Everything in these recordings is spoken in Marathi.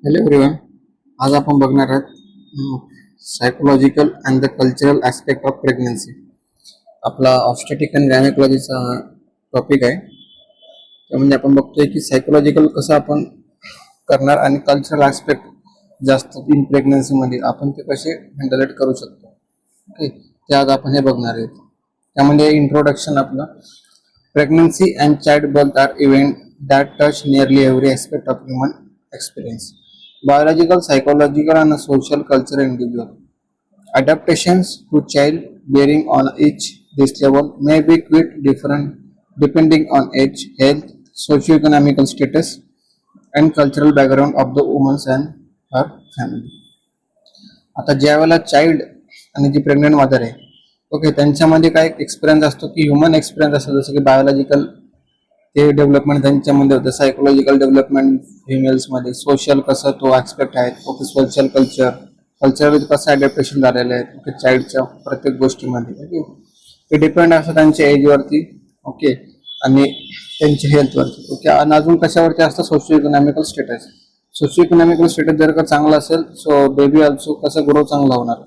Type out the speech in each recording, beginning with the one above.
Hello everyone. आज आपण बघणार आहोत psychological and the cultural aspect of pregnancy. आपला ऑब्स्टेटिक अँड गायनेकोलॉजीचा टॉपिक आहे. त्यामध्ये आपण बघतोय की सायकोलॉजिकल कसं आपण करणार आणि कल्चरल ॲस्पेक्ट जास्त इन प्रेग्नन्सीमध्ये आपण ते कसे हँडलेट करू शकतो. ओके, ते आज आपण हे बघणार आहेत. त्यामध्ये इंट्रोडक्शन आपलं. Pregnancy and childbirth are event that touch nearly every aspect of human experience, biological, psychological, and social, cultural, individual. Adaptations to child bearing on each this level may be quite different depending on age, health, socio-economical status, and cultural background of the woman and her family. आता ज्या वेळेला चाइल्ड आणि जी प्रेग्नंट मदर आहे, ओके, त्यांच्यामध्ये काय एक्सपिरियन्स असतो की ह्युमन एक्सपिरियन्स असतो, जसं की बायोलॉजिकल ते डेव्हलपमेंट त्यांच्यामध्ये होतं, सायकोलॉजिकल डेव्हलपमेंट फिमेल्समध्ये, सोशल कसं तो ॲस्पेक्ट आहे, ओके, सोशल कल्चर कसं ॲडॅप्टेशन झालेलं आहे, ओके, चाइल्डच्या प्रत्येक गोष्टीमध्ये, ओके, ते डिपेंड असतं त्यांच्या एजवरती, ओके, आणि त्यांच्या हेल्थवरती, ओके, आणि अजून कशावरती असतं, socio economical status. Socio economical status जर का चांगला असेल सो बेबी ऑल्सो कसं ग्रो चांगला होणार.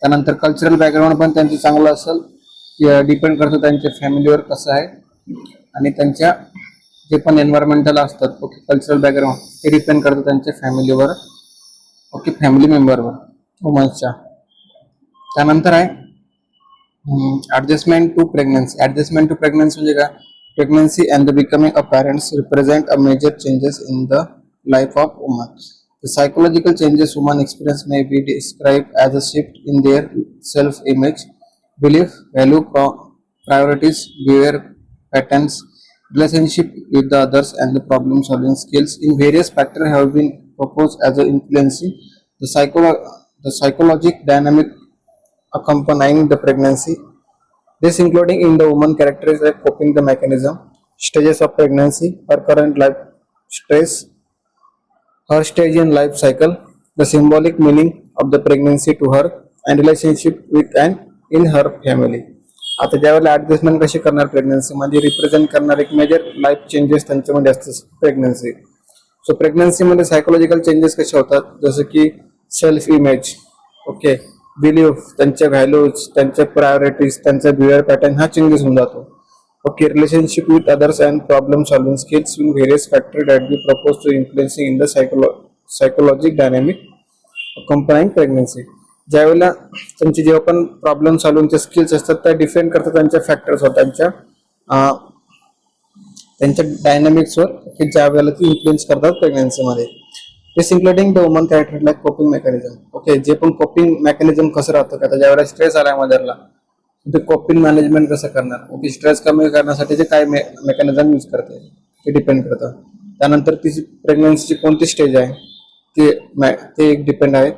त्यानंतर कल्चरल बॅकग्राऊंड पण त्यांचं चांगलं असेल, डिपेंड करतं त्यांच्या फॅमिलीवर कसं आहे, आणि त्यांच्या जे पण एन्व्हायरमेंटल असतात, ओके, कल्चरल बॅकग्राऊंड ते डिपेंड करतं त्यांच्या फॅमिलीवर, ओके, फॅमिली मेंबरवर, वुमन्सच्या. त्यानंतर आहे adjustment to pregnancy. Adjustment to pregnancy म्हणजे काय? Pregnancy and the becoming a parents represent a major changes in the life of woman. The psychological changes women experience may be described as a shift in their self-image, belief, value, priorities, behavior patterns, relationship with the others, and the problem-solving skills. In various factors have been proposed as a influencing the psychological dynamic accompanying the pregnancy. This including in the woman characterized like coping the mechanism, stages of pregnancy, her current life stress, her stage in life cycle, the symbolic meaning of the pregnancy to her, and relationship with and in her family. आता ज्यावेळेला ऍडजस्टमेंट कशी करणार प्रेग्नन्सीमध्ये, रिप्रेझेंट करणार एक मेजर लाईफ चेंजेस त्यांच्यामध्ये असतात प्रेग्नन्सी. सो प्रेग्नन्सीमध्ये सायकोलॉजिकल चेंजेस कसे होतात, जसं की सेल्फ इमेज, ओके, बिलीफ, त्यांच्या व्हॅल्यूज, त्यांच्या प्रायोरिटीज, त्यांचा बिहेवियर पॅटर्न हा चेंजेस होऊन जातो. Okay, relationship with others and problem-solving skills in various factors that we propose to influencing in the psychological dynamic accompanying pregnancy. ज्यावेळेला त्यांचे जेव्हा पण प्रॉब्लेम सॉल्विंगचे स्किल्स असतात त्या डिपेंड करतात त्यांच्या फॅक्टर्सवर, त्यांच्या डायनामिक्सवर, की ज्या वेळेला ती इन्फ्लुएन्स करतात प्रेग्नन्सीमध्ये. This including the woman character like coping mechanism. Okay, जे पण कोपिंग मेकॅनिझम कसं राहतं, आता ज्यावेळेला स्ट्रेस आला मदरला, ते कोपिंग मॅनेजमेंट कसं करणार, ओके, स्ट्रेस कमी करण्यासाठी जे काय मेकॅनिझम यूज करते ते डिपेंड करतं. त्यानंतर तिची प्रेग्नन्सीची कोणती स्टेज आहे ते एक डिपेंड आहे.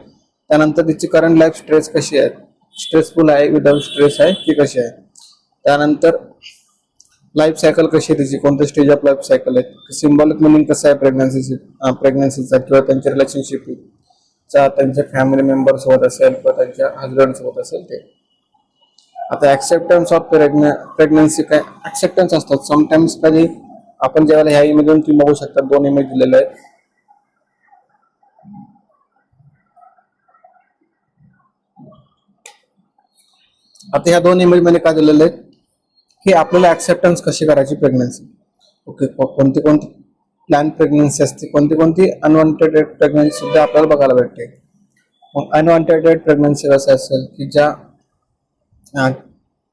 त्यानंतर तिची करंट लाईफ स्ट्रेस कशी आहे, स्ट्रेसफुल आहे, विदाउट स्ट्रेस आहे की कशी आहे. त्यानंतर लाईफ सायकल कशी आहे तिची, कोणतं स्टेज ऑफ लाईफ सायकल आहे, सिम्बॉलिक मिनिंग कसं आहे प्रेग्नन्सीचा किंवा त्यांच्या रिलेशनशिपचा, त्यांच्या फॅमिली मेंबर सोबत असेल किंवा त्यांच्या हजबंड सोबत असेल ते. आता ऍक्सेप्टन्स ऑफ प्रेग्नन्सी काय ऍक्सेप्टन्स असतात समटाइम्स. कधी आपण ज्यावेळेला ह्या इमेजून तुम्ही बघू शकता, दोन इमेज दिलेले आहेत. आता ह्या दोन इमेज मध्ये काय दिलेलं आहे की आपल्याला ऍक्सेप्टन्स कशी करायची प्रेग्नन्सी, ओके, कोणती कोणती प्लॅन प्रेग्नन्सी असते, कोणती अनवॉन्टेड प्रेग्नन्सी सुद्धा आपल्याला बघायला भेटते. मग अनवॉन्टेड प्रेग्नन्सी कसं असेल की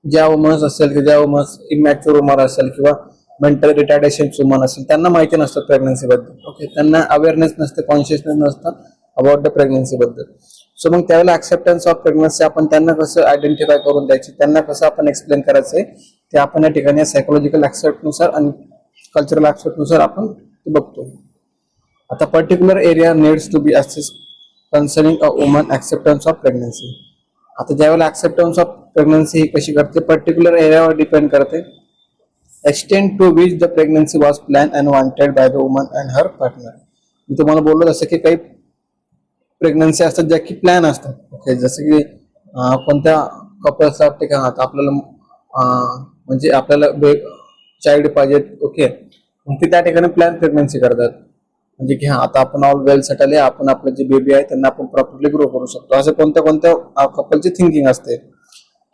ज्या वुमन्स असेल की ज्या वुमन्स इमॅच्युअर वुमन असेल किंवा मेंटल रिटार्डेशन वुमन असेल, त्यांना माहिती नसतं प्रेग्नन्सी बद्दल, ओके, त्यांना अवेअरनेस नसते, कॉन्शियसनेस नसतं अबाउट द प्रेग्नन्सी बद्दल. सो मग त्यावेळेला ऍक्सेप्टन्स ऑफ प्रेग्नन्सी आपण त्यांना कसं आयडेंटिफाय करून द्यायची, त्यांना कसं आपण एक्सप्लेन करायचंय ते आपण या ठिकाणी सायकोलॉजिकल ऍस्पेक्टनुसार आणि कल्चरल ऍस्पेक्टनुसार आपण ते बघतो. आता particular area needs to be assess concerning a woman acceptance of pregnancy. आता ज्यावेळेला ऍक्सेप्टन्स ऑफ प्रेग्नन्सी ही कशी करते, पर्टिक्युलर एरियावर डिपेंड करते. Extend to which the pregnancy was plan and wanted by the woman and her partner. मी तुम्हाला बोललो जसं की काही प्रेग्नन्सी असतात ज्या की प्लॅन असतात, ओके, जसं की कोणत्या कपल्सला वाटते का आता आपल्याला म्हणजे आपल्याला चाइल्ड पाहिजे, ओके, मग ते त्या ठिकाणी प्लॅन प्रेग्नन्सी करतात. म्हणजे की हा आता आपण ऑल वेल सेटल आहे, आपण आपलं जे बेबी आहे त्यांना आपण प्रॉपरली ग्रो करू शकतो, असं कोणत्या कोणत्या कपलची थिंकिंग असते.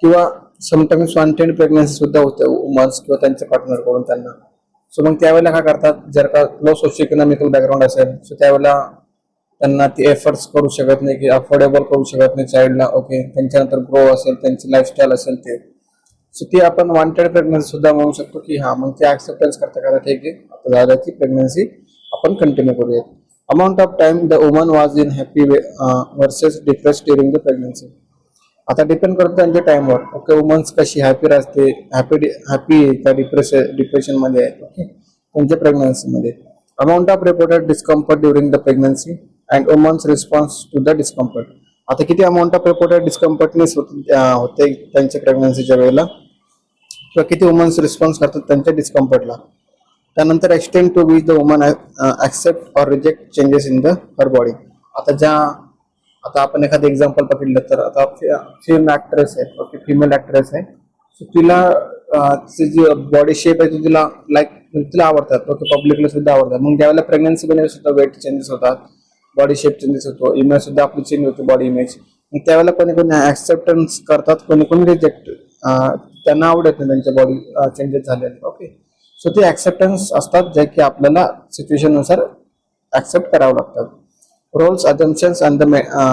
किंवा समटाइम्स वांटेड प्रेग्नन्सी सुद्धा होते वुमन्स किंवा त्यांच्या पार्टनर कडून त्यांना. सो मग त्यावेळेला काय करतात, जर का लो सोशो इकॉनॉमिकल बॅकग्राऊंड असेल सो त्यावेळेला त्यांना ती एफर्ट्स करू शकत नाही की अफोर्डेबल करू शकत नाही चाइल्डला. ओके, त्यांच्यानंतर ग्रो असेल, त्यांची लाईफस्टाईल असेल ते, सो ती आपण वांटेड प्रेग्नन्सी सुद्धा म्हणू शकतो की हा मग ते ऍक्सेप्टन्स करता करता ठीक आहे आता झालं की प्रेग्नन्सी आपण कंटिन्यू करूयात. Amount of time the woman was in happy versus depress during the pregnancy. आता डिपेंड करतो त्यांच्या टाइमवर. ओके, वुमन्स कशी हॅपी असते, हॅपी का डिप्रेशन मध्ये आहे ओके त्यांच्या प्रेग्नन्सीमध्ये. Amount of reported discomfort during the pregnancy and woman's response to the discomfort. आता किती अमाऊंट ऑफ रिपोर्टेड डिस्कम्फर्टनेस होते त्यांच्या प्रेग्नन्सीच्या वेळेला, किंवा किती वुमन्स रिस्पॉन्स करतात त्यांच्या डिस्कम्फर्टला. त्यानंतर extend to which the woman accept or reject changes in the her body. आता आपण एखादं एक्झाम्पल बघितलं तर आता फिल्म ऍक्ट्रेस आहे ओके, फिमेल ऍक्ट्रेस आहे, सो तिला तिची जी बॉडी शेप आहे तिला तिला आवडतात ओके, पब्लिकला सुद्धा आवडतात. मग त्यावेळेला प्रेग्नन्सी मध्ये सुद्धा वेट चेंजेस होतात, बॉडी शेप चेंजेस होतो, इमेज सुद्धा आपली चेंज होते बॉडी इमेज. मग त्यावेळेला कोणी कोणी ऍक्सेप्टन्स करतात, कोणी कोणी रिजेक्ट, त्यांना आवडत नाही त्यांच्या बॉडी चेंजेस झालेले ओके. सो ते ऍक्सेप्टन्स असतात जे की आपल्याला सिच्युएशन नुसार ऍक्सेप्ट करावं लागतात. Roles assumptions and the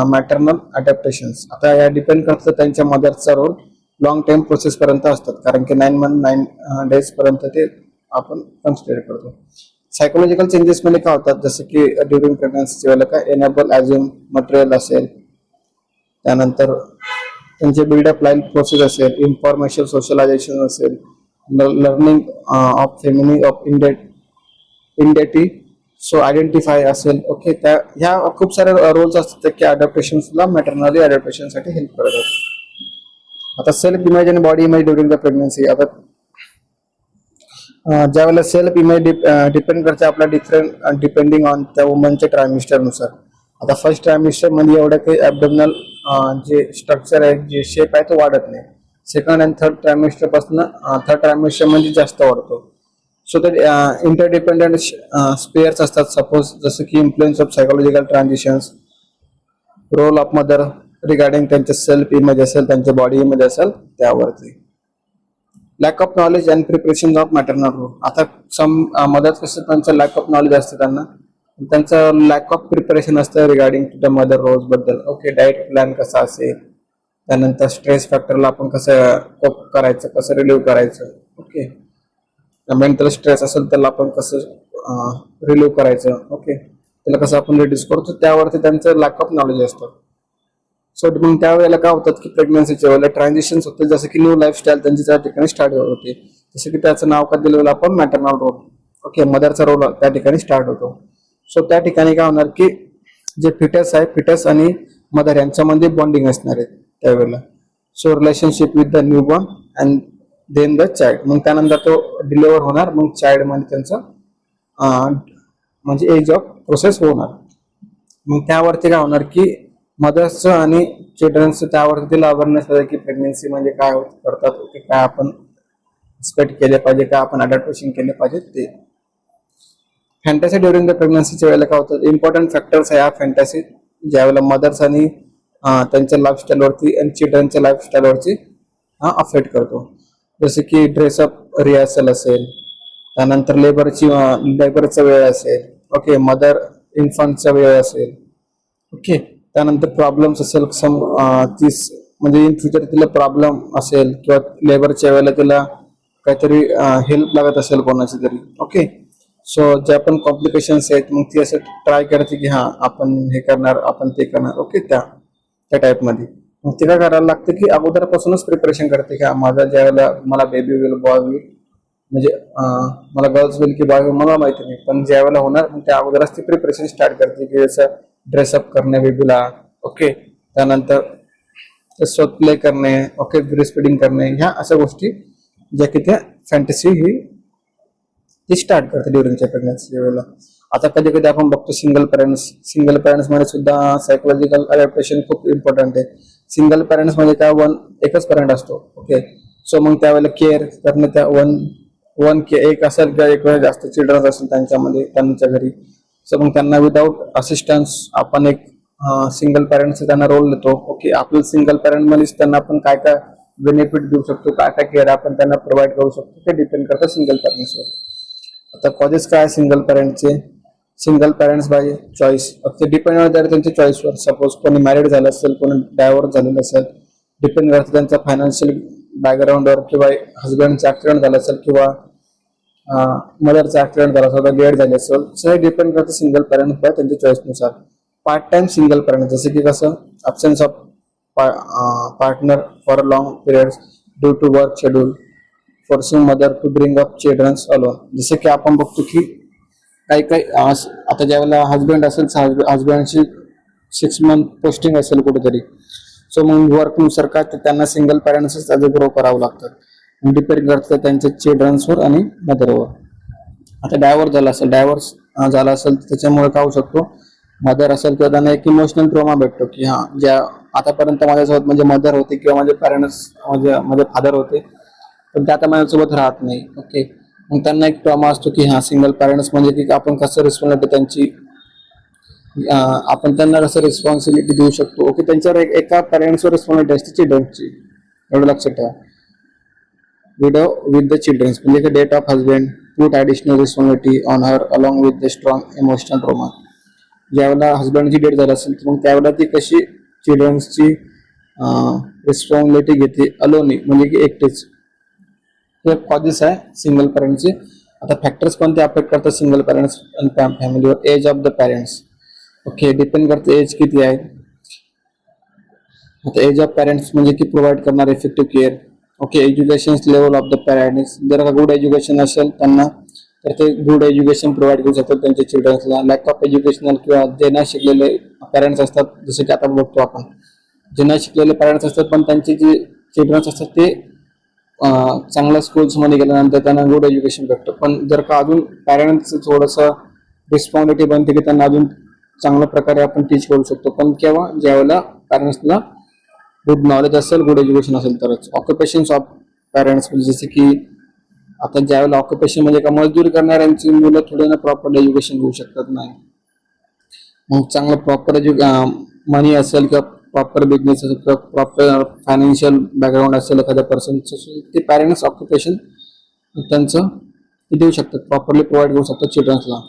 maternal adaptations. आता या डिपेंड करतं त्यांच्या मदरचा रोल लॉंग टर्म प्रोसेस पर्यंत असतात, कारण की 9 मंथ 9 डेज पर्यंत ते आपण कन्सिडर करतो. सायकोलॉजिकल चेंजेस मध्ये काय होतात, जसं की ड्युरिंग प्रेग्नन्सीच्या वेळेला काय एनेबल ॲज्युम मटेरियल असेल, त्यानंतर त्यांचे बिल्डअप लाईन प्रोसेस असेल, इन्फॉर्मेशन सोशलायझेशन असेल, learning of feminine of identity so identify असेल ओके. त्या ह्या खूप सारे रोल्स असतात की अडॅप्टेशनला मॅटर्नली अडॅप्टेशनसाठी हेल्प करतात. आता सेल्फ इमेज आणि body image during the pregnancy. आता ज्या वेळेला सेल्फ इमेज डिपेंड करते आपला डिपेंडिंग ऑन त्या वुमनच्या ट्रायमिस्टर नुसार. आता फर्स्ट ट्रायमिस्टर मध्ये एवढं काही ॲबडोमिनल जे स्ट्रक्चर आहे, जे शेप आहे तो वाढत नाही. सेकंड अँड थर्ड ट्रायमिस्टर पासून थर्ड ट्रायमिस्टर मध्ये जास्त वाढतो. सो तर इंटरडिपेंडंट स्पेअर्स असतात, सपोज जसं की influence of psychological transitions, role of mother regarding त्यांचे सेल्फ इमेज असेल, त्यांचे बॉडी इमेज असेल त्यावरती. Lack of knowledge and preparation of maternal role. आता मदर कसं त्यांचं लॅक ऑफ नॉलेज असतं, त्यांचं लॅक ऑफ प्रिपरेशन असतं regarding to the mother roles बद्दल ओके. डाएट प्लॅन कसा असेल, त्यानंतर स्ट्रेस फॅक्टरला आपण कसं कोप करायचं, कसं रिलीव्ह करायचं ओके. मेंटल स्ट्रेस असेल त्याला आपण कसं रिलीव्ह करायचं ओके, त्याला कसं आपण रिड्यूस करतो, त्यावरती त्यांचं लॅक ऑफ नॉलेज असतं. सो मग त्यावेळेला काय होतात की प्रेग्नन्सीच्या वेळेला ट्रान्झिशन्स होते, जसं की न्यू लाईफस्टाईल त्यांची त्या ठिकाणी स्टार्ट होते. जसं की त्याचं नाव का दिलेलं आपण मॅटर्नल रोल ओके, मदरचा रोल त्या ठिकाणी स्टार्ट होतो. सो त्या ठिकाणी काय होणार की जे फिटस आहे, फिटस आणि मदर यांच्यामध्ये बॉन्डिंग असणार आहे त्यावेळेला. So relationship with the new born and then the child. मग त्यानंतर तो डिलिव्हर होणार, मग चाइल्ड मध्ये त्यांचं म्हणजे एज ऑफ प्रोसेस होणार. मग त्यावरती काय होणार की मदर्सचं आणि चिल्ड्रन्सचं त्यावरती तिला अवेअरनेस आहे की प्रेग्नन्सी म्हणजे काय करतात की काय आपण एक्सपेक्ट केले पाहिजे, काय आपण अडॅप्टेशन केले पाहिजे ते. फॅन्टसी ड्युरिंग द प्रेग्नन्सीच्या वेळेला काय होतं, इम्पॉर्टंट फॅक्टर्स आहे या फॅन्टसी ज्यावेळेला मदर्स आणि त्यांच्या लाईफस्टाईलवरती आणि चिल्ड्रनच्या लाईफस्टाईलवरती अफेक्ट करतो. जसे की ड्रेसअप रिहर्सल असेल, त्यानंतर लेबरचा वेळ असेल ओके, मदर इन्फंटचा वेळ असेल ओके. त्यानंतर प्रॉब्लेम्स असेल म्हणजे इन फ्युचर तिला प्रॉब्लेम असेल किंवा लेबरच्या वेळेला तिला काहीतरी हेल्प लागत असेल कोणाची तरी ओके. सो ज्या पण कॉम्प्लिकेशन्स आहेत मग ती असं ट्राय करते की आपण हे करणार, आपण ते करणार ओके. त्या टाईपमध्ये मग ती काय करायला लागते की अगोदरपासूनच प्रिपरेशन करते की माझा ज्या वेळेला मला बेबी होईल, बॉय होईल, म्हणजे मला गर्ल्स होईल की बॉय होईल मला माहिती नाही, पण ज्या वेळेला होणार मग त्या अगोदरच ती प्रिपरेशन स्टार्ट करते की जसं ड्रेसअप करणे बेबीला ओके, त्यानंतर स्वत प्ले करणे ओके, ब्रेस्ट फीडिंग करणे, ह्या अशा गोष्टी ज्या की त्या फॅन्टसी ती स्टार्ट करते ड्युरिंगच्या प्रेग्नन्सीच्या वेळेला. आता कधी कधी आपण बघतो सिंगल पॅरेंट्स मध्ये सुद्धा सायकोलॉजिकल अडॅप्टेशन खूप इम्पॉर्टंट आहे. सिंगल पॅरेंट्स मध्ये काय एकच पॅरेंट असतो ओके. सो मग त्यावेळेला केअर करणं त्या एक असेल किंवा एक वेळा जास्त चिल्ड्रन असेल त्यांच्या घरी, सो मग त्यांना विदाऊट असिस्टन्स आपण एक सिंगल पॅरेंटचा त्यांना रोल देतो. ओके, आपल्या सिंगल पॅरेंट मध्येच त्यांना आपण काय काय बेनिफिट देऊ शकतो, काय काय केअर आपण त्यांना प्रोव्हाइड करू शकतो, ते डिपेंड करतं सिंगल पॅरेंट्सवर. आता कॉजेस काय सिंगल पॅरेंटचे? सिंगल पॅरेंट्स बाय चॉईस, ते डिपेंड होतात त्यांच्या चॉईसवर. सपोज कोणी मॅरिड झालं असेल, कोणी डायव्होर्स झालेलं असेल, डिपेंड करतं त्यांचा फायनान्शियल बॅकग्राऊंडवर, किंवा हजबंडचा ऍक्सिडेंट झाला असेल, किंवा मदरचा ऍक्सिडेंट झाला असेल, डेड झाले असेल, सगळे डिपेंड करतं सिंगल पॅरेंट बाय त्यांच्या चॉईसनुसार. पार्ट टाइम सिंगल पॅरेंट, जसे की कसं absence of partner for long periods due to work schedule, forcing mother to bring up childrens alone. जसे की आपण बघतो की काही काही आता ज्यावेळेला हजबंड असेल, हजबंडची 6 मंथ पोस्टिंग असेल कुठेतरी, सो मग वर्कनुसार काय त्यांना सिंगल पॅरेंट्सच ग्रो करावं लागतं. डिपेंड करतं त्यांच्या चिल्ड्रन्सवर आणि मदरवर. आता डायव्होर्स झाला असेल तर त्याच्यामुळे काय होऊ शकतो, मदर असेल तर त्यांना एक इमोशनल ट्रॉमा भेटतो की ज्या आतापर्यंत माझ्यासोबत म्हणजे मदर होते किंवा माझे पॅरेंट्स माझे फादर होते, पण ते आता माझ्यासोबत राहत नाही. ओके, मग त्यांना एक ट्रॉमा असतो की सिंगल पॅरेंट्स म्हणजे की आपण कसं रिस्पॉन्सिबिलिटी त्यांची आपण त्यांना कसं रिस्पॉन्सिबिलिटी देऊ शकतो. ओके, त्यांच्यावर एका पॅरेंट्सवर रिस्पॉन्सिबिलिटी असते चिल्ड्रन्सची, एवढं लक्षात ठेवा. विडो विथ द चिल्ड्रन्स म्हणजे की death of husband put additional responsibility on her along with the strong emotional trauma. ज्यावेळेला हजबंडची डेट झाली असेल तर मग त्यावेळेला ती कशी चिल्ड्रन्सची रिस्पॉन्सिबिलिटी घेते अलोनी, म्हणजे की एकटेच. हे कॉजेस आहे सिंगल पॅरेंटचे. आता फॅक्टर्स कोणते अफेक्ट करतात सिंगल पॅरेंट्स फॅमिलीवर? Age of the parents. Okay, depend करते एज किती आहे. आता एज ऑफ पॅरेंट्स म्हणजे की प्रोव्हाइड करणार effective care. Okay, education level of the parents, जर का गुड एज्युकेशन असेल त्यांना तर ते गुड एज्युकेशन प्रोव्हाइड करू शकतात त्यांच्या चिल्ड्रन्सला. लॅक ऑफ एज्युकेशनल किंवा जे नाही शिकलेले पॅरेंट्स असतात, जसे की आता बघतो आपण, जे नाही शिकलेले पॅरेंट्स असतात पण त्यांचे जे चिल्ड्रन्स असतात ते चांगल्या स्कूल्समध्ये गेल्यानंतर त्यांना गुड एज्युकेशन भेटतं. पण जर का अजून पॅरेंट्स थोडंसं रिस्पॉन्सिबिलिटी बनते की त्यांना अजून चांगल्या प्रकारे आपण टीच करू शकतो. पण केव्हा? ज्यावेळेला पॅरेंट्सला गुड नॉलेज असेल, गुड एज्युकेशन असेल तरच. ऑक्युपेशन्स ऑफ पॅरेंट्स म्हणजे जसे की आता ज्यावेळेला ऑक्युपेशन म्हणजे का मजदूरी करणाऱ्यांची मुलं थोडे ना प्रॉपर एज्युकेशन घेऊ शकतात नाही. मग चांगलं प्रॉपर मनी असेल किंवा प्रॉपर बिझनेस असेल किंवा प्रॉपर फायनान्शियल बॅकग्राऊंड असेल एखाद्या पर्सनचं, ते पॅरेंट्स ऑक्युपेशन त्यांचं देऊ शकतात, प्रॉपरली प्रोव्हाइड करू शकतात चिल्ड्रन्सला.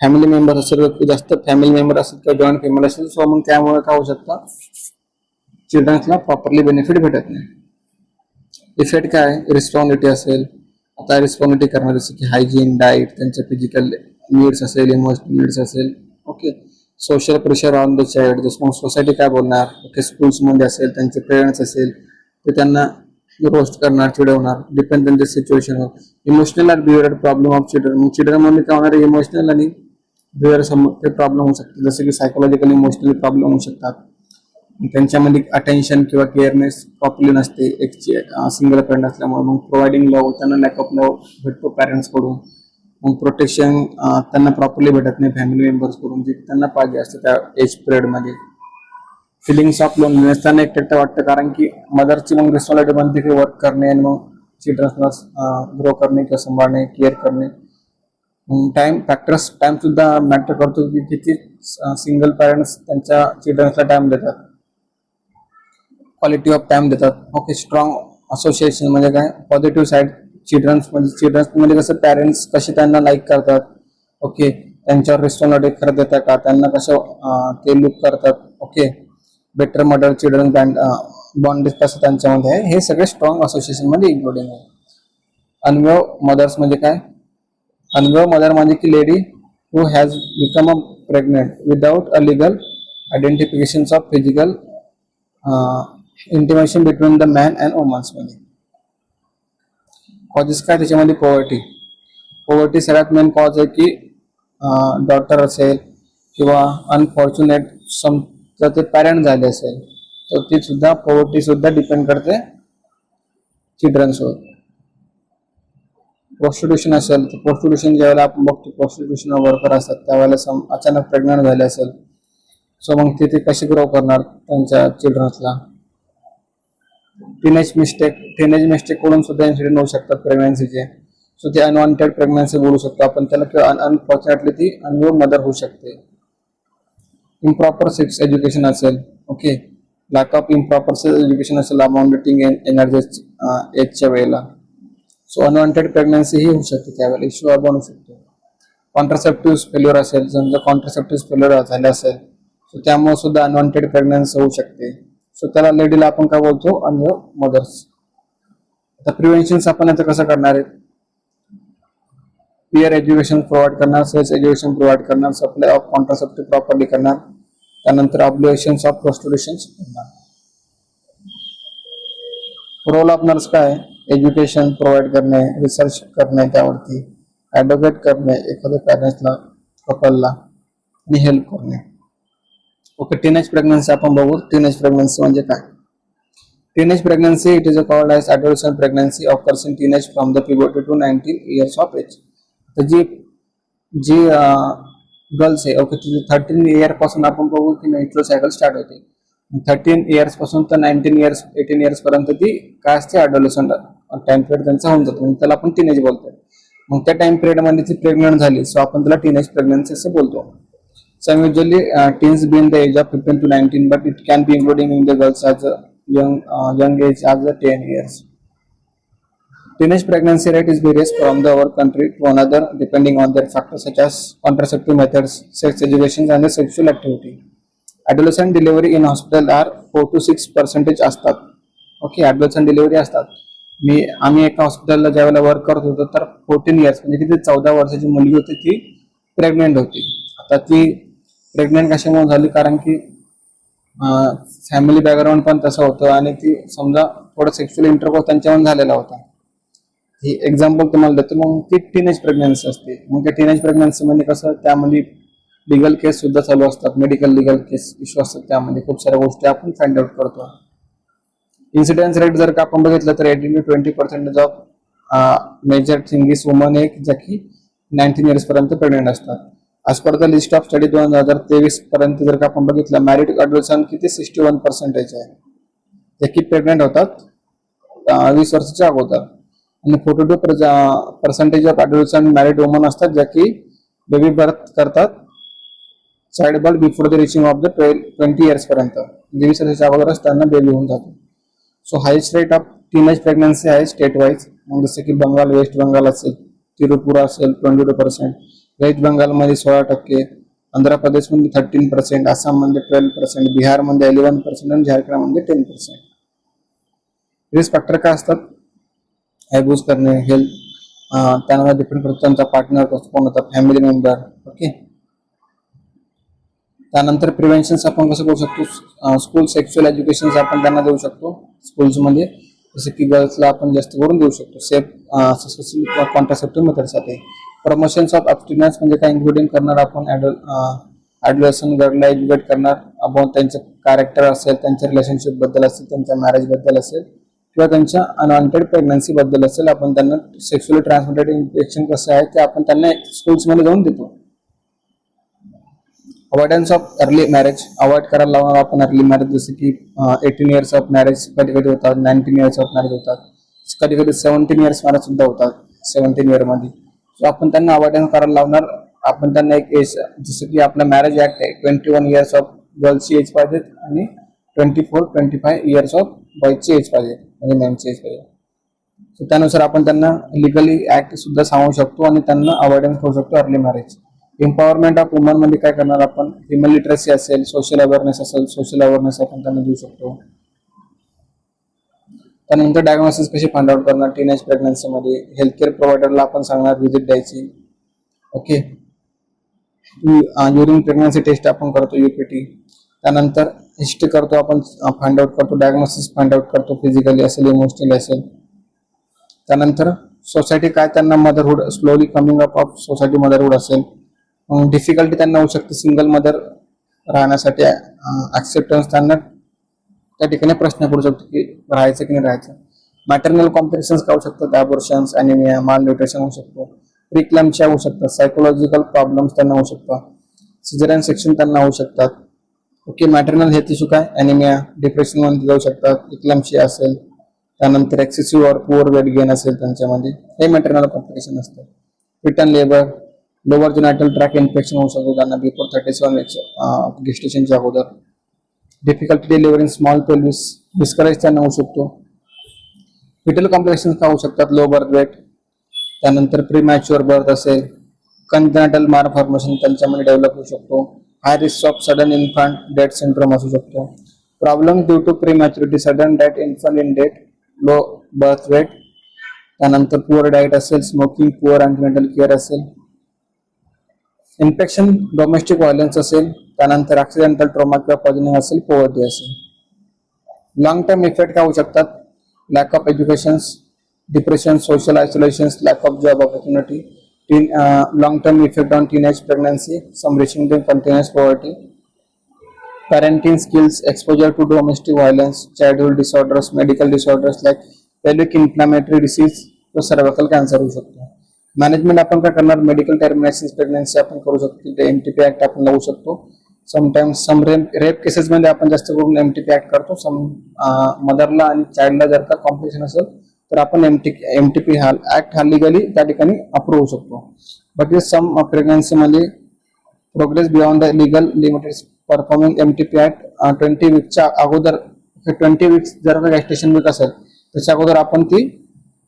फॅमिली मेंबर असेल, जास्त फॅमिली मेंबर असेल किंवा जॉईंट फॅमिली असेल, सो मग त्यामुळे काय होऊ शकतं, चिल्ड्रन्सला प्रॉपरली बेनिफिट भेटत नाही. इफेक्ट काय आहे? रिस्पॉन्सिबिलिटी असेल. आता रिस्पॉन्सिबिलिटी करणार जसं की हायजीन, डाईट, त्यांच्या फिजिकल नीड्स असेल, इमोशनल नीड्स असेल. Okay, social pressure on the child, जसं मग सोसायटी काय बोलणार. ओके, स्कूल्समध्ये असेल, त्यांचे पेरेंट्स असेल ते त्यांना रोस्ट करणार, चिडवणार, डिपेंड त्यांच्या सिच्युएशनवर. Emotional and behaviour problem of children, चिल्ड्रनमध्ये काय होणार, इमोशनल आणि बिहेवियर प्रॉब्लेम होऊ शकतात, जसं की सायकोलॉजिकल इमोशनल प्रॉब्लेम होऊ शकतात. त्यांच्यामध्ये अटेन्शन किंवा केअरनेस प्रॉपरली नसते एक सिंगल पॅरेंट असल्यामुळे. मग प्रोव्हाइडिंग लव, त्यांना लॅक ऑफ लव भेटतो पॅरेंट्स कडून. मग प्रोटेक्शन त्यांना प्रॉपरली भेटत नाही फॅमिली मेंबर्स कडून, जे त्यांना पाहिजे असतं त्या एज पिरियड मध्ये. फिलिंग्स ऑफ लोनलीनेस, त्यांना एकटं वाटतं, कारण की मदरची मग रिस्पॉन्सिबिलिटी बनते की वर्क करणे आणि मग चिल्ड्रन्सला ग्रो करणे किंवा सांभाळणे, केअर करणे. टाइम फॅक्टर्स, टाइम सुद्धा मॅटर करतो की किती सिंगल पॅरेंट्स त्यांच्या चिल्ड्रन्सला टाइम देतात, क्वालिटी ऑफ टाइम देतात. ओके, स्ट्रॉंग असोसिएशन म्हणजे काय, पॉझिटिव्ह साईड. चिल्ड्रन्स म्हणजे कसं पॅरेंट्स कसे त्यांना लाईक करतात. ओके, त्यांच्यावर रिस्पॉन्सिबिलिटी खरं देतात का, त्यांना कसं ते लुक करतात. Okay, better mother children bond कसं त्यांच्यामध्ये आहे, हे सगळे स्ट्रॉंग असोसिएशन मध्ये इन्क्लुडिंग आहे. अनवेव मदर्स म्हणजे काय, अनवेव मदर म्हणजे की lady who has become a pregnant without a legal identification of physical intimation between the man and womens मध्ये. कॉजेस काय त्याच्यामध्ये, पॉवर्टी सगळ्यात मेन कॉज आहे की डॉटर असेल किंवा अनफॉर्च्युनेट समजा ते पॅरेंट झाले असेल तर ती सुद्धा पॉवर्टी सुद्धा डिपेंड करते चिल्ड्रन्सवर. प्रॉस्टिट्यूशन असेल तर प्रॉस्टिट्यूशन ज्यावेळेला आपण बघतो प्रोस्टिट्यूशन वर्कर असतात त्यावेळेला अचानक प्रेग्नंट झाले असेल, सो मग ते कसे ग्रो करणार त्यांच्या चिल्ड्रन्सला. टीनेज मिस्टेक कडून सुद्धा इन्सिडेंट होऊ शकतात प्रेग्नन्सीचे. सो ते अनवॉन्टेड प्रेग्नन्सी बोलू शकतो आपण त्याला, किंवा अनफॉर्च्युनेटली ती अनन्यू मदर होऊ शकते. इम्प्रॉपर सेक्स एज्युकेशन असेल, okay, lack of improper sex education असेल अमाउंटिंग एनर्जी एजच्या वेळेला, सो अनवॉन्टेड प्रेग्नन्सी ही होऊ शकते, त्यावेळेला इश्यू बनू शकतो. कॉन्ट्रासेप्टिव्ह फेल्युअर असेल, समजा कॉन्ट्रासेप्टिव्ह फेल्युअर झाले असेल, सो त्यामुळे सुद्धा अनवॉन्टेड प्रेग्नन्सी होऊ शकते. सो त्याला लेडीला आपण काय बोलतो, अनन्यू मदर्स. आता प्रिव्हेन्शन आपण आता कसं करणार आहे, पियर एज्युकेशन प्रोव्हाइड करणार, सेक्स एज्युकेशन प्रोव्हाइड करणार, सप्लाय ऑफ कॉन्ट्रासेप्टिव्ह प्रॉपर्ली करणार, त्यानंतर ऑब्लिगेशन्स ऑफ प्रोस्टिट्यूशन करणार. रोल ऑफ नर्स काय, एज्युकेशन प्रोव्हाइड करणे, रिसर्च करणे, त्यावरती ऍडव्होकेट करणे एखाद्या पॅरेंट्सला, कपलला, आणि हेल्प करणे. ओके, टीनेज प्रेग्नन्सी आपण बघू. टीनेज प्रेग्नन्सी म्हणजे काय. Teenage pregnancy it is called as adolescent pregnancy occurs in teenage from the puberty to 19 years of age. तर जी गर्ल्स आहे, ओके, तुझी 13 इयर पासून आपण बघू की मेन्स्ट्रुअल सायकल स्टार्ट होते. 13 इयर्स पासून तर 19 इयर्स 18 इयर्स पर्यंत ती काय असते, एडोलसेंट टाइम पिरियड त्यांचा होऊन जातो, त्याला आपण टीनेज बोलतो. मग त्या टाइम पिरियड मध्ये ती प्रेग्नंट झाली, सो आपण त्याला टीनेज प्रेग्नन्सी असं बोलतो. Some usually teens be in the age of 15 to 19, but it can be including in the girls as a young age as a 10 years. Teenage pregnancy rate is varies from the our country to another depending on their factors such as contraceptive methods, sex education, and the sexual activity. Adolescent delivery in hospital are 4 to 6% असतात. ओके, adolescent delivery असतात. आम्ही एका हॉस्पिटलला ज्यावेळेला वर्क करत होतो तर 14 इयर्स म्हणजे किती 14 वर्षाची मुलगी होती, ती प्रेग्नेंट होती. आता ती प्रेग्नेंट कशामुळे झाली, कारण की फॅमिली बॅकग्राऊंड पण तसं होतं आणि ती समजा थोडं सेक्शुअल इंटरकोर्स त्यांच्यावर झालेला होता. ही एक्झाम्पल तुम्हाला देतो. मग ती टीनेज प्रेग्नन्सी असते. मग त्या टीनेज प्रेग्नन्सी मध्ये कसं, त्यामध्ये लिगल केस सुद्धा चालू असतात, मेडिकल लिगल केस इश्यू असतात, त्यामध्ये खूप साऱ्या गोष्टी आपण फाइंड आउट करतो. इन्सिडेन्स रेट जर का आपण बघितलं तर 18 to 20% ऑफ मेजर थिंगीस वुमन एक ज्या की 19 इयर्स पर्यंत प्रेग्नेंट असतात. आज पर द लिस्ट ऑफ स्टडी 2023 पर्यंत जर का आपण बघितलं, मॅरिड एडोलसंट किती 61% आहे, जे की प्रेग्नेंट होतात 20 वर्षाच्या अगोदर. आणि 42% ऑफ एडोलसंट मॅरिड वुमन असतात ज्या की बेबी बर्थ करतात, child birth before the reaching of the 20 years पर्यंत, 20 वर्षाच्या अगोदरच त्यांना बेबी होऊन जातो. So highest rate of teenage pregnancy आहे स्टेट वाईज. मग जसं की बंगाल, वेस्ट बंगाल असेल, त्रिपुरा असेल 22%, वेस्ट बंगालमध्ये 16%, आंध्र प्रदेशमध्ये 13%, आसाममध्ये 12%, बिहारमध्ये 11% आणि झारखंडमध्ये 10%. रिस्क फॅक्टर काय असतात, ॲब्यूज करणे, हेल्थ, त्यामध्ये डिपेंड करतो त्यांचा पार्टनर कोण होता, फॅमिली मेंबर. ओके, त्यानंतर प्रिव्हेन्शन आपण कसं करू शकतो, स्कूल सेक्शुअल एज्युकेशन आपण त्यांना देऊ शकतो स्कूल्समध्ये, जसं की गर्ल्सला आपण जास्त करून देऊ शकतो सेफ कॉन्ट्रासेप्टिव्ह मेथडसाठी. प्रमोशन्स ऑफ अब्स्टिनन्स म्हणजे काय, इन्क्लुडिंग करणार आपण ॲडोलसंट गर्लला एज्युकेट करणार अबाउट त्यांचं कॅरेक्टर असेल, त्यांच्या रिलेशनशिप बद्दल असेल, त्यांच्या मॅरेज बद्दल असेल, किंवा त्यांच्या अनवॉन्टेड प्रेग्नन्सी बद्दल असेल. आपण त्यांना सेक्शुअली ट्रान्समिटेड इन्फेक्शन कसं आहे ते आपण त्यांना स्कूल्समध्ये जाऊन देतो. Avoidance of early marriage avoid करायला लावणार आपण अर्ली मॅरेज, जसं की 18 इयर्स ऑफ मॅरेज कधी कधी होतात, 19 इयर्स ऑफ मॅरेज होतात, कधी कधी 17 इयर्स मॅरेज सुद्धा होतात 17 इयर मध्ये. सो आपण त्यांना अवॉइडन्स करायला लावणार. आपण त्यांना एक एज, जसं की आपला मॅरेज ऍक्ट आहे 21 इयर्स ऑफ गर्ल्सची एज पाहिजे आणि 24-25 इयर्स ऑफ बॉयजची एज पाहिजे, म्हणजे मेनची एज पाहिजे. सो त्यानुसार आपण त्यांना लिगली ऍक्ट सुद्धा सांगू शकतो आणि त्यांना अवॉइडन्स करू शकतो early marriage. Empowerment of woman मध्ये काय करणार आपण, फिमेल लिटरसी असेल, सोशल अवेअरनेस असेल, सोशल अवेअरनेस आपण त्यांना देऊ शकतो. त्यानंतर डायग्नोसिस कशी फाइंड आउट करणार टीनेज प्रेग्नन्सी मध्ये, हेल्थकेअर प्रोव्हायडरला आपण सांगणार व्हिजिट द्यायची. ओके, ड्युरिंग प्रेग्नन्सी टेस्ट आपण करतो यूपीटी. त्यानंतर हिस्ट्री करतो आपण, फाइंड आउट करतो, डायग्नोसिस फाइंड आउट करतो, फिजिकली असेल, इमोशनली असेल. त्यानंतर सोसायटी काय त्यांना motherhood, slowly coming up of society motherhood असेल. डिफिकल्टी त्यांना होऊ शकते सिंगल मदर राहण्यासाठी, ऍक्सेप्टन्स त्यांना त्या ठिकाणी प्रश्न पडू शकतो की राहायचं की नाही राहायचं. मॅटर्नल कॉम्प्लिकेशन्स काय होऊ शकतात, ॲबॉर्शन्स, ॲनिमिया, माल न्यूट्रिशन होऊ शकतो, प्रीक्लॅम्पशिया होऊ शकतात, सायकोलॉजिकल प्रॉब्लेम्स त्यांना होऊ शकतात, सिझेरियन सेक्शन त्यांना होऊ शकतात. ओके, मॅटर्नल हेल्थ इश्यू काय, ॲनिमिया, डिप्रेशन मध्ये जाऊ शकतात, प्रीक्लॅम्पशिया असेल, त्यानंतर एक्सेसिव्ह और पुअर वेट गेन असेल त्यांच्यामध्ये, हे मेटर्नल कॉम्प्लिकेशन असतं. Return labour, lower genital tract infection होऊ शकतो त्यांना बिफोर 37 वीक्स गेस्टेशनच्या अगोदर. Difficulty delivering small pelvis, discharge त्यांना होऊ शकतो. फिटल कॉम्प्लिकेशन का होऊ शकतात, लो बर्थ वेट, त्यानंतर प्रीमॅच्युअर बर्थ असेल, कंजेनिटल मालफॉर्मेशन त्यांच्यामध्ये डेव्हलप होऊ शकतो. High risk of sudden infant death syndrome असू शकतो. Problem due to prematurity, sudden death infant in death, low birth weight, त्यानंतर पुअर डाएट असेल, स्मोकिंग, पुअर अँटीनेटल केअर असेल, इन्फेक्शन, डोमेस्टिक व्हायलन्स असेल, त्यानंतर ऍक्सिडेंटल ट्रॉमा किंवा पॉइझनिंग असेल, पॉवर्टी असेल. लॉंग टर्म इफेक्ट काय होऊ शकतात, lack of education, depression, social isolation, lack of job opportunity, long term effect on teenage pregnancy, some reaching to continuous poverty, parenting skills, exposure to domestic violence, childhood disorders, medical disorders like pelvic inflammatory disease तो सर्वाइकल कॅन्सर होऊ शकतो. मॅनेजमेंट आपण काय करणार, मेडिकल टर्मिनेशन प्रेग्नन्सी आपण करू शकतो, ते MTP ऍक्ट आपण लावू शकतो. समटाइम्स सम रेप केसेस मध्ये आपण जास्त करून MTP ऍक्ट करतो. सम मदरला आणि चाइल्डला जर का कॉम्प्लिकेशन असेल तर आपण MTP ऍक्ट हा लिगली त्या ठिकाणी अप्रूव्ह होऊ शकतो. बट सम प्रेग्नन्सी मध्ये progress beyond the legal limited performing MTP act 20 वीकच्या अगोदर, 20 वीक्स जर का गॅस्टेशन वीक असेल त्याच्या अगोदर आपण ती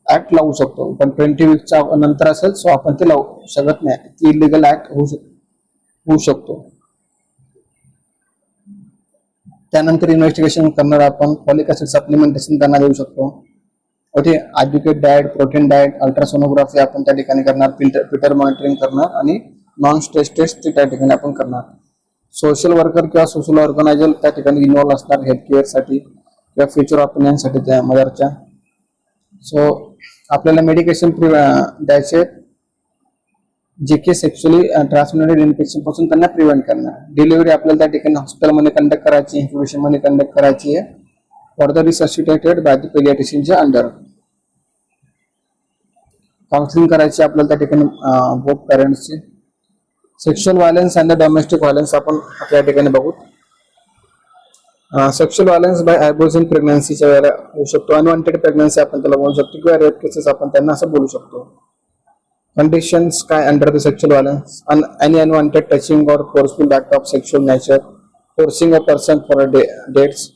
ऍक्ट लावू शकतो. पण 20 वीकच्या नंतर असेल सो आपण ते लावू शकत नाही, ती इलिगल ऍक्ट होऊ शकतो. त्यानंतर इन्व्हेस्टिगेशन करणार आपण फॉलिक ऍसिड सप्लिमेंटेशन त्यांना देऊ शकतो. Okay, adequate diet, protein diet, ultrasonography आपण त्या ठिकाणी करणार, फिल्टर मॉनिटरिंग करणार आणि नॉन स्ट्रेस टेस्ट त्या ठिकाणी आपण करणार. सोशल वर्कर किंवा सोशल ऑर्गनायझर त्या ठिकाणी इन्व्हॉल्व असणार हेल्थ केअरसाठी किंवा फ्युचर ऑपिनियनसाठी त्या मदरच्या. सो आपल्याला मेडिकेशन द्यायचे जे की सेक्शुअली ट्रान्समिटेड इन्फेक्शन पासून त्यांना प्रिव्हेंट करणार. डिलिव्हरी आपल्याला त्या ठिकाणी हॉस्पिटलमध्ये कंडक्ट करायची, इन्क्युबेशन मध्ये कंडक्ट करायची आहे, for the resuscitated by the पेडियाट्रिशियनच्या अंडर. काउन्सिलिंग करायची आपल्याला त्या ठिकाणी बोथ पॅरेंट्सची. Sexual violence and the domestic violence आपण त्या ठिकाणी बघू. Sexual violence by abuse in प्रेग्नन्सीच्या वेळेला होऊ शकतो. अनवॉन्टेड प्रेग्नन्सी आपण त्याला बोलू शकतो किंवा रेप केसेस आपण त्यांना असं बोलू शकतो. कंडिशन्स काय under the sexual violence, any unwanted touching और forceful act of sexual nature, forcing a person for dates,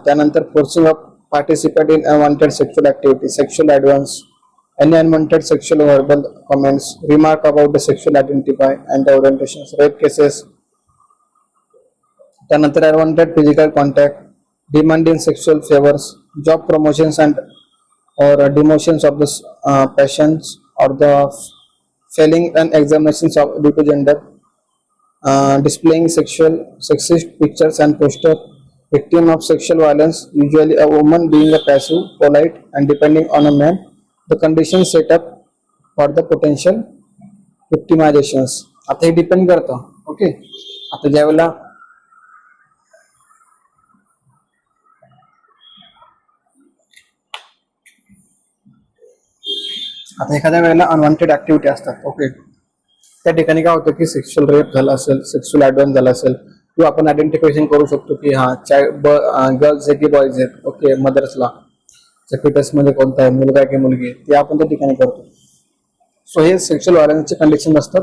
त्यानंतर forcing a participate in unwanted sexual activity, sexual advance, any unwanted sexual verbal comments, remark about the sexual identity and the orientations, rape cases, त्यानंतर unwanted physical contact, demanding sexual favors, job promotions and or demotions of the patients or the failing and examinations of due to gender, displaying sexist pictures and poster, victim of sexual violence, usually a woman being a passive, polite and depending on a man, the condition set up for the potential victimizations. आता हे डिपेंड करतं. ओके, आता ज्यावेळेला एखाद्या वेळेला अनवॉन्टेड ऍक्टिव्हिटी असतात, ओके, त्या ठिकाणी काय होतं की सेक्शुअल रेप झाला असेल, सेक्शुअल ऍडव्हान्स झाला असेल, किंवा आपण आयडेंटिफिकेशन करू शकतो की हा गर्ल्स आहे की बॉयज आहेत, ओके, मदर्सला फिटस मध्ये कोणता आहे, मुलगा आहे की मुलगी आहे, ते आपण त्या ठिकाणी करतो. सो हे सेक्शुअल व्हायलन्सचे कंडिशन असतात.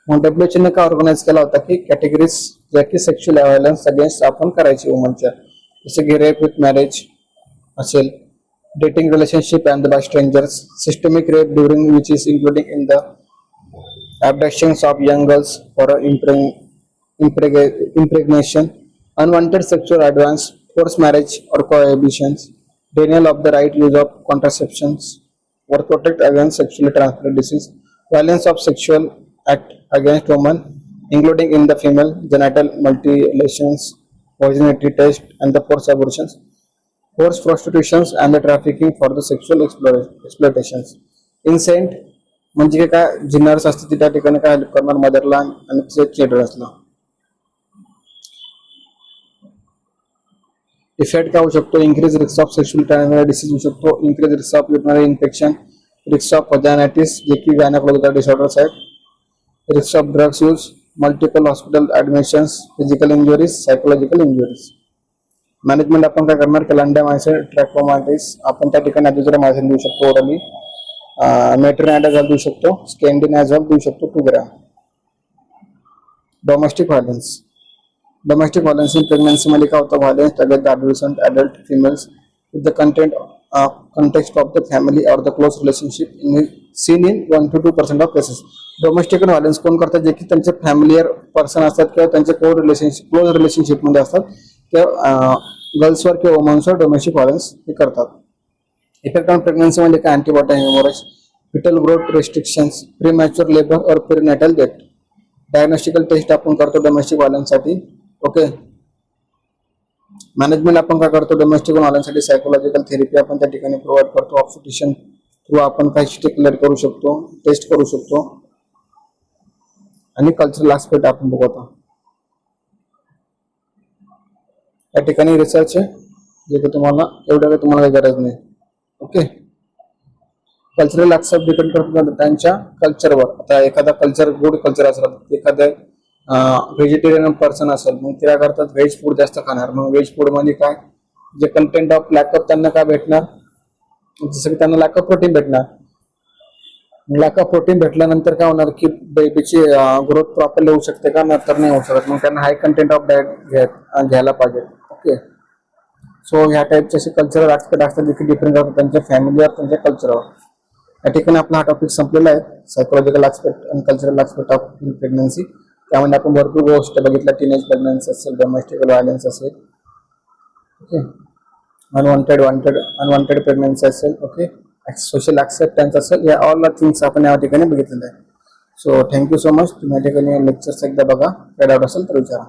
मग WHO ने का ऑर्गनाइज केला होता की कॅटेगरीज ज्या की सेक्शुअल व्हायलन्स अगेन्स्ट आपण करायची वुमनच्या, जसे की रेप विथ मॅरेज असेल, dating relationship and by strangers, systemic rape during which is including in the abductions of young girls for impregnation, unwanted sexual advance, forced marriage or cohabitation, denial of the right use of contraceptions or protect against sexually transmitted disease, violence of sexual act against women including in the female genital mutilations, virginity test and the forced abortions, forced prostitutions and the trafficking for the sexual exploitations. Incest म्हणजे काय, जी नर्स असते ती त्या ठिकाणी काय हेल्प करणार मदरला आणि तिच्या चिल्ड्रन्सला. इफेक्ट काय होऊ शकतो, increase risk of sexual transmitted disease होऊ शकतो, increase risk of urinary infection, risk of vaginitis जे की गायनेकोलॉजिकल डिसऑर्डर्स आहेत, risk of drugs use, multiple hospital admissions, physical injuries, psychological injuries. Management आपण काय करणार, कॅलेंडामायसिन, ट्रॅकोमायसिस आपण त्या ठिकाणी अझिथ्रोमायसिन देऊ शकतो ओरली, मेट्रोनिडाझोल देऊ शकतो, स्कॅन्डिनाझोल देऊ शकतो 2 gram. Domestic violence. Domestic violence in pregnancy मध्ये काय होतं, violence against adolescent adult females with the context of the family or the close relationship seen in 1 to 2% of cases. Domestic violence कोण करतात, जे की त्यांचे फॅमिलियर पर्सन असतात किंवा त्यांचे क्लोज रिलेशनशिप मध्ये असतात, किंवा गर्ल्सवर किंवा वुमन्सवर डोमेस्टिक व्हायलन्स हे करतात. इफेक्ट ऑन प्रेग्नन्सी मध्ये काय, antepartum haemorrhage, fetal growth restrictions, premature labour और प्रीनेटल डेथ. डायग्नोस्टिकल टेस्ट आपण करतो डोमेस्टिक व्हायलन्स साठी. ओके. मॅनेजमेंट आपण काय करतो, डोमेस्टिक व्हायलन्ससाठी सायकोलॉजिकल थेरपी आपण त्या ठिकाणी प्रोव्हाइड करतो. ऑब्स्टिट्यूशन थ्रू आपण काही स्टेप क्लिअर करू शकतो, टेस्ट करू शकतो. आणि कल्चरल ऍस्पेक्ट आपण बघतो. या ठिकाणी रिसर्च आहे, जे की तुम्हाला एवढं काही तुम्हाला गरज नाही. ओके. कल्चरल ऍस्पेक्ट डिपेंड करतो त्यांच्या कल्चरवर. आता एखादा कल्चर गुड कल्चर असेल, एखाद्या व्हेजिटेरियन पर्सन असेल, मग त्या करतात व्हेज फूड जास्त खाणार. मग व्हेज फूड मध्ये काय, जे कंटेंट ऑफ लॅक ऑफ त्यांना काय भेटणार, जसं की त्यांना लॅक ऑफ प्रोटीन भेटणार. लॅक ऑफ प्रोटीन भेटल्यानंतर काय होणार की बेबीची ग्रोथ प्रॉपरली होऊ शकते का, तर नाही होऊ शकत. मग त्यांना हाय कंटेंट ऑफ डाएट घ्यायला पाहिजे. ओके. सो ह्या टाईपचे असे कल्चरल ऍस्पेक्ट असतात, जे की डिपेंड करतात त्यांच्या फॅमिलीवर, त्यांच्या कल्चरवर. या ठिकाणी आपला हा टॉपिक संपलेला आहे, सायकोलॉजिकल ऍस्पेक्ट आणि कल्चरल ऍस्पेक्ट ऑफ प्रेग्नन्सी. त्यामध्ये आपण भरपूर गोष्ट बघितल्या, टीनेज प्रेग्नन्सी असेल, डोमेस्टिक व्हायलन्स असेल, ओके, अनवॉन्टेड प्रेग्नन्सी असेल, ओके, सोशल ऍक्सेप्टन्स असेल, या ऑल थिंग्स आपण या ठिकाणी बघितलेल्या आहे. So thank you so much. तुम्ही या ठिकाणी लेक्चर्स एकदा बघा, काय डाऊट असेल तर विचारा.